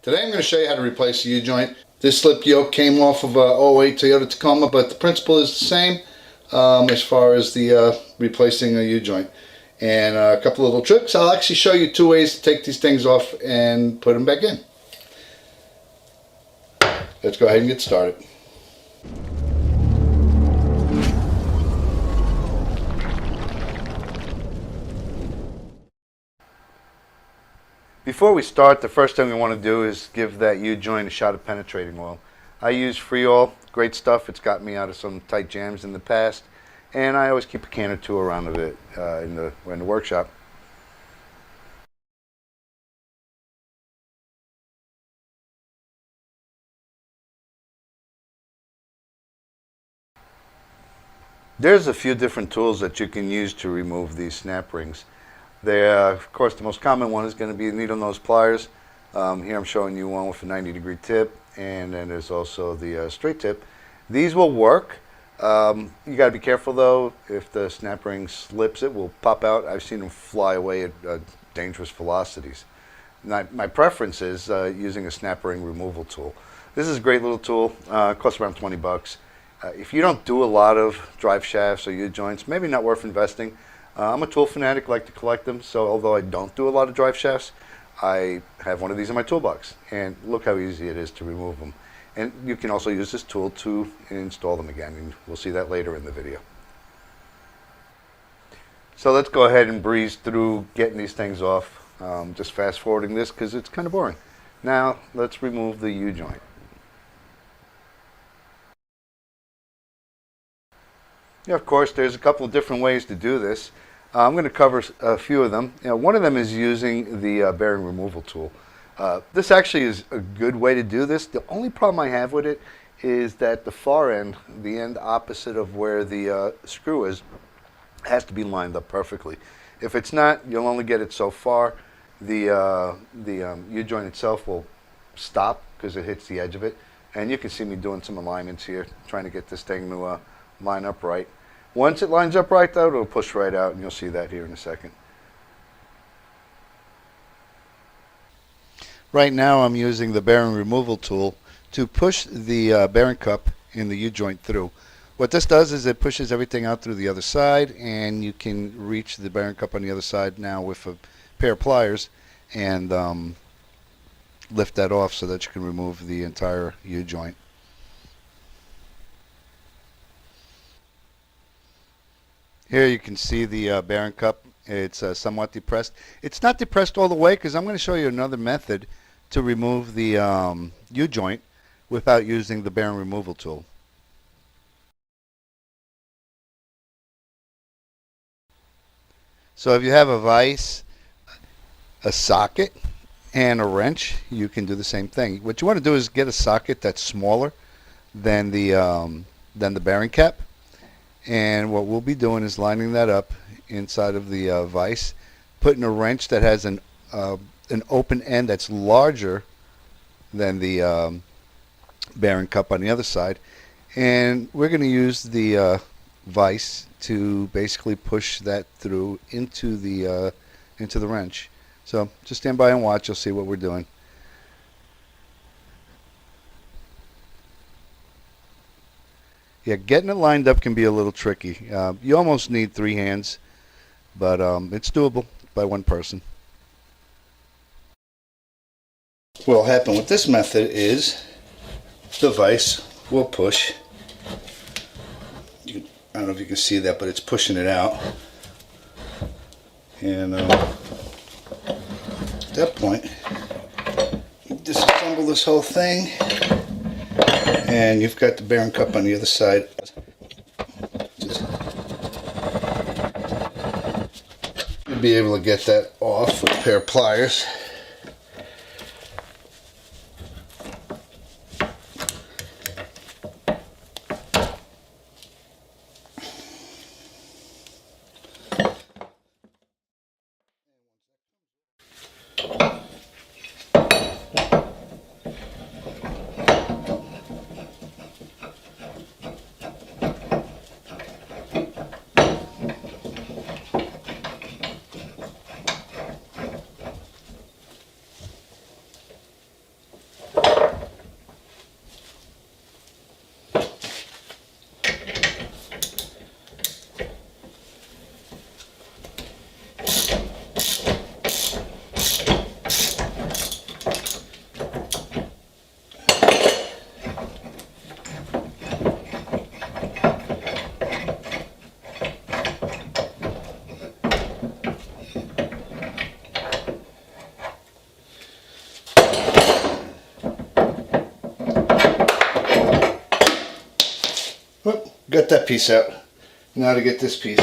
Today I'm going to show you how to replace the U-joint. This slip yoke came off of a '08 Toyota Tacoma, but the principle is the same as far as the replacing a U-joint. And a couple of little tricks. I'll actually show you two ways to take these things off and put them back in. Let's go ahead and get started. Before we start, the first thing we want to do is give that U-joint a shot of penetrating oil. I use Free Oil, great stuff. It's got me out of some tight jams in the past, and I always keep a can or two around of it in the workshop. There's a few different tools that you can use to remove these snap rings. Of course, the most common one is going to be needle nose pliers. Here I'm showing you one with a 90-degree tip, and then there's also the straight tip. These will work. You got to be careful though. If the snap ring slips, it will pop out. I've seen them fly away at dangerous velocities. My preference is using a snap ring removal tool. This is a great little tool. It costs around 20 bucks. If you don't do a lot of drive shafts or U-joints, maybe not worth investing. I'm a tool fanatic, like to collect them, so although I don't do a lot of drive shafts, I have one of these in my toolbox. And look how easy it is to remove them. And you can also use this tool to install them again, and we'll see that later in the video. So let's go ahead and breeze through getting these things off. Just fast forwarding this because it's kind of boring. Now let's remove the U-joint. Yeah, of course, there's a couple of different ways to do this. I'm going to cover a few of them. One of them is using the bearing removal tool. This actually is a good way to do this. The only problem I have with it is that the far end, the end opposite of where the screw is, has to be lined up perfectly. If it's not, you'll only get it so far. The U-joint itself will stop because it hits the edge of it. And you can see me doing some alignments here, trying to get this thing to line up right. Once it lines up right though, it'll push right out, and you'll see that here in a second. Right now I'm using the bearing removal tool to push the bearing cup in the U-joint through. What this does is it pushes everything out through the other side, and you can reach the bearing cup on the other side now with a pair of pliers and lift that off so that you can remove the entire U-joint. Here you can see the bearing cup. It's somewhat depressed. It's not depressed all the way because I'm going to show you another method to remove the U-joint without using the bearing removal tool. So if you have a vise, a socket, and a wrench, you can do the same thing. What you want to do is get a socket that's smaller than the bearing cap. And what we'll be doing is lining that up inside of the vise, putting a wrench that has an open end that's larger than the bearing cup on the other side. And we're going to use the vise to basically push that through into the wrench. So just stand by and watch. You'll see what we're doing. Yeah, getting it lined up can be a little tricky. You almost need 3 hands, but it's doable by one person. What will happen with this method is the vise will push. I don't know if you can see that, but it's pushing it out. And at that point, you disassemble this whole thing. And you've got the bearing cup on the other side. You'll be able to get that off with a pair of pliers. Got that piece out. Now to get this piece.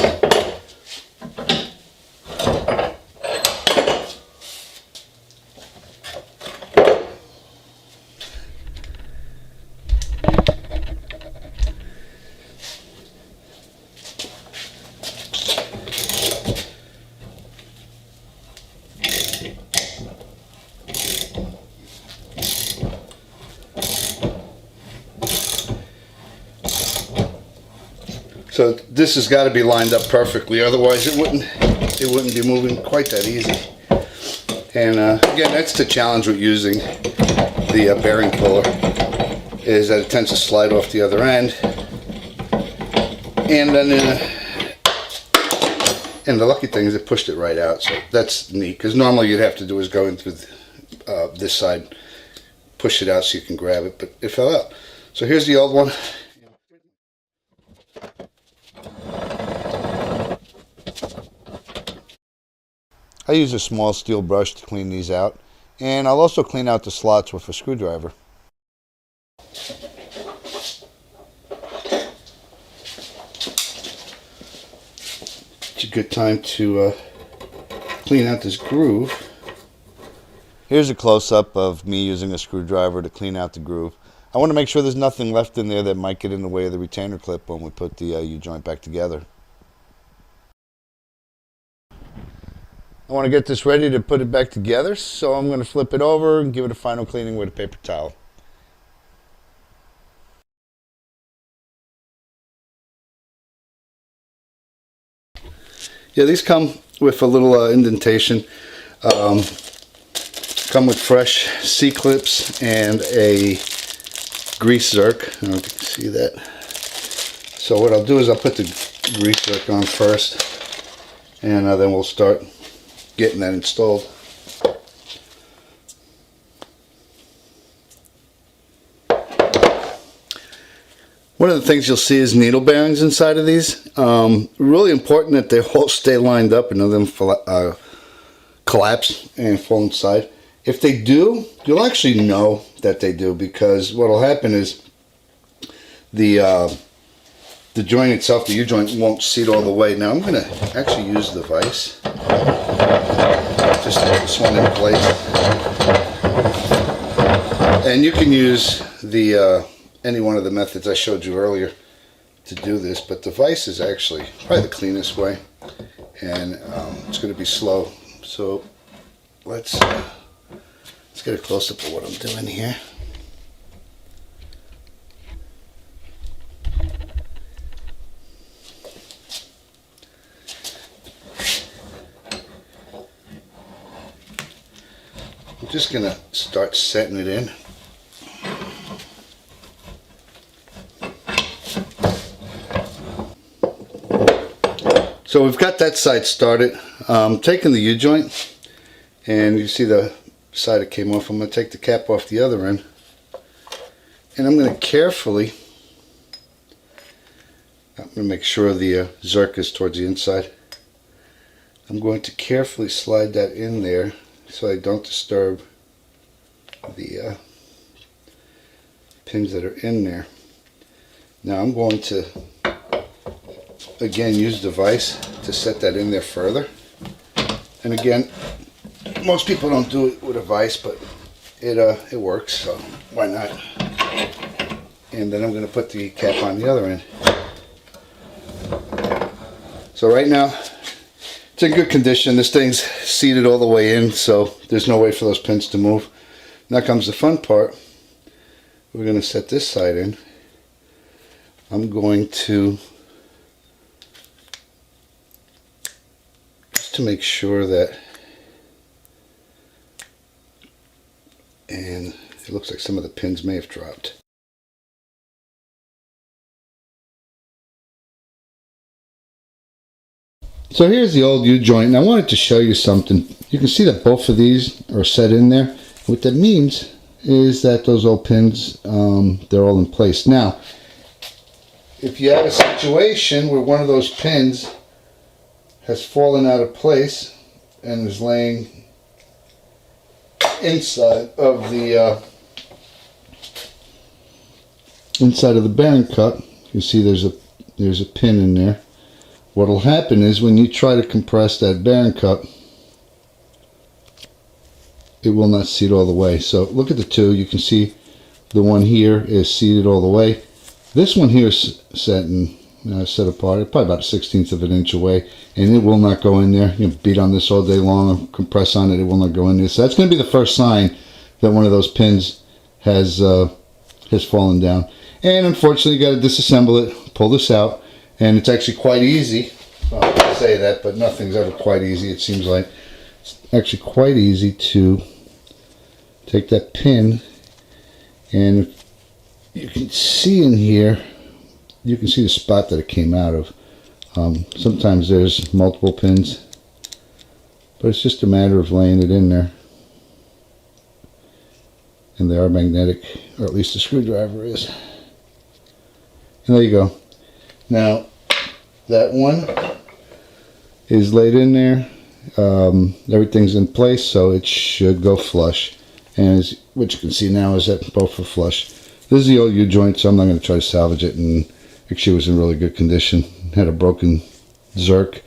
So this has got to be lined up perfectly, otherwise it wouldn't be moving quite that easy. And again, that's the challenge with using the bearing puller, is that it tends to slide off the other end. And then and the lucky thing is it pushed it right out, so that's neat, because normally you'd have to do is go in through this side, push it out so you can grab it, but it fell out. So here's the old one. I use a small steel brush to clean these out, and I'll also clean out the slots with a screwdriver. It's a good time to clean out this groove. Here's a close-up of me using a screwdriver to clean out the groove. I want to make sure there's nothing left in there that might get in the way of the retainer clip when we put the U-joint back together. I want to get this ready to put it back together, so I'm going to flip it over and give it a final cleaning with a paper towel. Yeah, these come with a little indentation. Come with fresh C-clips and a grease zerk. I don't know if you can see that. So what I'll do is I'll put the grease zerk on first, and then we'll start getting that installed. One of the things you'll see is needle bearings inside of these. Really important that they all stay lined up and none of them collapse and fall inside. If they do, you'll actually know that they do, because what will happen is the joint itself, the U-joint, won't seat all the way. Now I'm going to actually use the vise. Just put this one in place. And you can use the any one of the methods I showed you earlier to do this, but the vise is actually probably the cleanest way, and it's going to be slow. So let's get a close-up of what I'm doing here. I'm just going to start setting it in. So we've got that side started. Taking the U-joint, and you see the side it came off. I'm going to take the cap off the other end, and I'm going to carefully, I'm going to make sure the zerk is towards the inside. I'm going to carefully slide that in there so I don't disturb the pins that are in there. Now I'm going to again use the vise to set that in there further, and again, most people don't do it with a vise, but it works, so why not? And then I'm going to put the cap on the other end. So right now it's in good condition. This thing's seated all the way in, so there's no way for those pins to move. Now comes the fun part. We're going to set this side in. I'm going to make sure that, and it looks like some of the pins may have dropped. So here's the old U-joint, and I wanted to show you something. You can see that both of these are set in there. What that means is that those old pins, they're all in place. Now, if you have a situation where one of those pins has fallen out of place and is laying inside of the bearing cup, you see there's there's a pin in there. What will happen is when you try to compress that bearing cup, it will not seat all the way. So look at the two. You can see the one here is seated all the way. This one here is set apart, probably about 1/16 of an inch away, and it will not go in there. You can beat on this all day long and compress on it, it will not go in there. So that's going to be the first sign that one of those pins has fallen down. And unfortunately, you got to disassemble it, pull this out, and it's actually quite easy. Well, I say that, but nothing's ever quite easy. It seems like it's actually quite easy to take that pin, and you can see in here, you can see the spot that it came out of. Sometimes there's multiple pins, but it's just a matter of laying it in there. And they are magnetic, or at least the screwdriver is. And there you go. Now, that one is laid in there. Everything's in place, so it should go flush. And what you can see now is that both are flush. This is the old U-joint, so I'm not going to try to salvage it. And actually, it was in really good condition. Had a broken Zerk,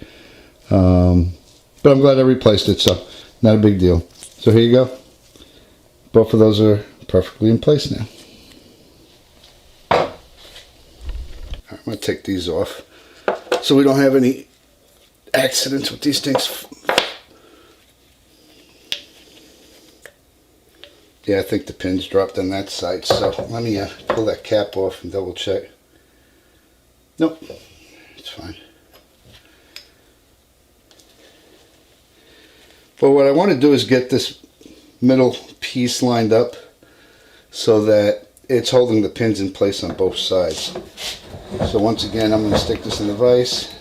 but I'm glad I replaced it, so not a big deal. So here you go. Both of those are perfectly in place now. I'm going to take these off so we don't have any accidents with these things. Yeah, I think the pins dropped on that side, so let me pull that cap off and double check. Nope, it's fine. But what I want to do is get this middle piece lined up so that it's holding the pins in place on both sides. So once again, I'm going to stick this in the vise,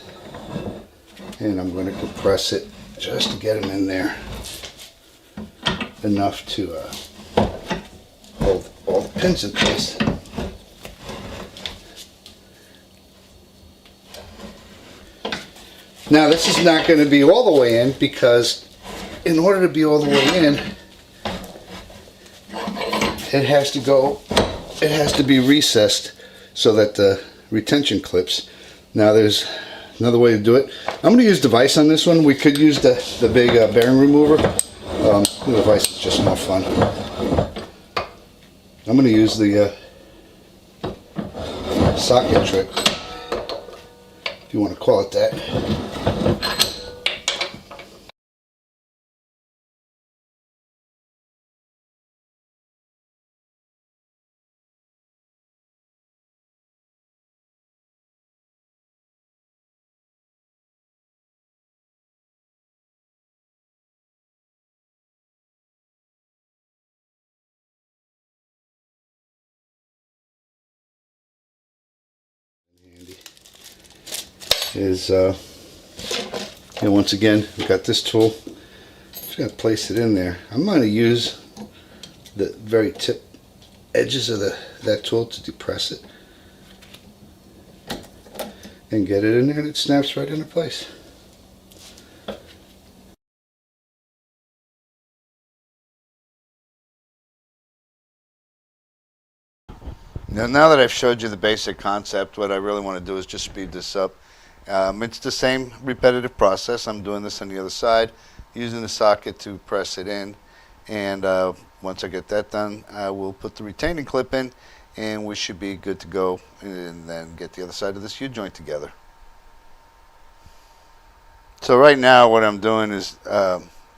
and I'm going to compress it just to get them in there enough to hold all the pins in place. Now this is not going to be all the way in, because in order to be all the way in, it has to be recessed so that the retention clips. Now there's another way to do it. I'm going to use the vise on this one. We could use the big bearing remover. The vise is just more fun. I'm going to use the socket trick, if you want to call it that. Once again, we've got this tool. Just got to place it in there. I'm going to use the very tip edges of that tool to depress it and get it in there, and it snaps right into place. Now that I've showed you the basic concept, what I really want to do is just speed this up. It's the same repetitive process. I'm doing this on the other side, using the socket to press it in, and once I get that done, I will put the retaining clip in, and we should be good to go, and then get the other side of this U-joint together. So right now what I'm doing is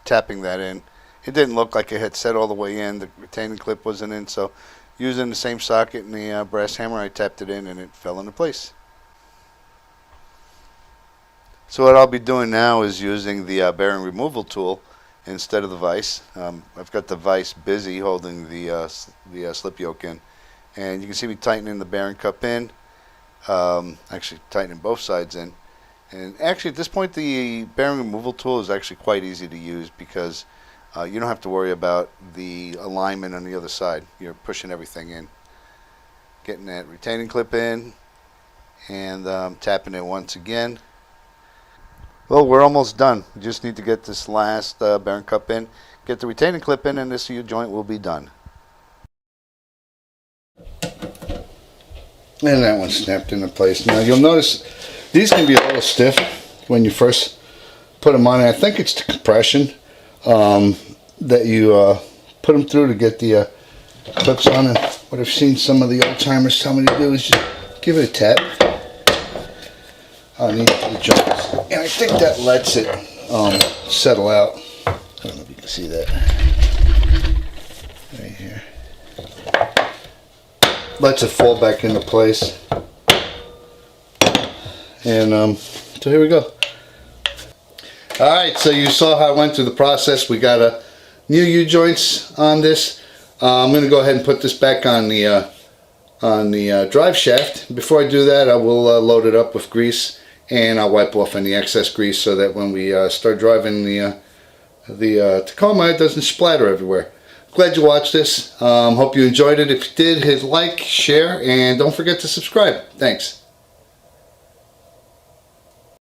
tapping that in. It didn't look like it had set all the way in. The retaining clip wasn't in, so using the same socket and the brass hammer, I tapped it in and it fell into place. So what I'll be doing now is using the bearing removal tool instead of the vise. I've got the vise busy holding the slip yoke in, and you can see me tightening the bearing cup in, actually tightening both sides in. And actually at this point the bearing removal tool is actually quite easy to use, because you don't have to worry about the alignment on the other side. You're pushing everything in, getting that retaining clip in, and tapping it once again. Well, we're almost done. We just need to get this last bearing cup in, get the retaining clip in, and this U-joint will be done. And that one snapped into place. Now you'll notice these can be a little stiff when you first put them on. I think it's the compression that you put them through to get the clips on. And what I've seen some of the old timers tell me to do is just give it a tap on each of the joints, and I think that lets it settle out. I don't know if you can see that right here. Lets it fall back into place. And so here we go. Alright, so you saw how I went through the process. We got a new U-joints on this. I'm going to go ahead and put this back on the drive shaft. Before I do that, I will load it up with grease, and I'll wipe off any excess grease so that when we start driving the Tacoma, it doesn't splatter everywhere. Glad you watched this. Hope you enjoyed it. If you did, hit like, share, and don't forget to subscribe. Thanks.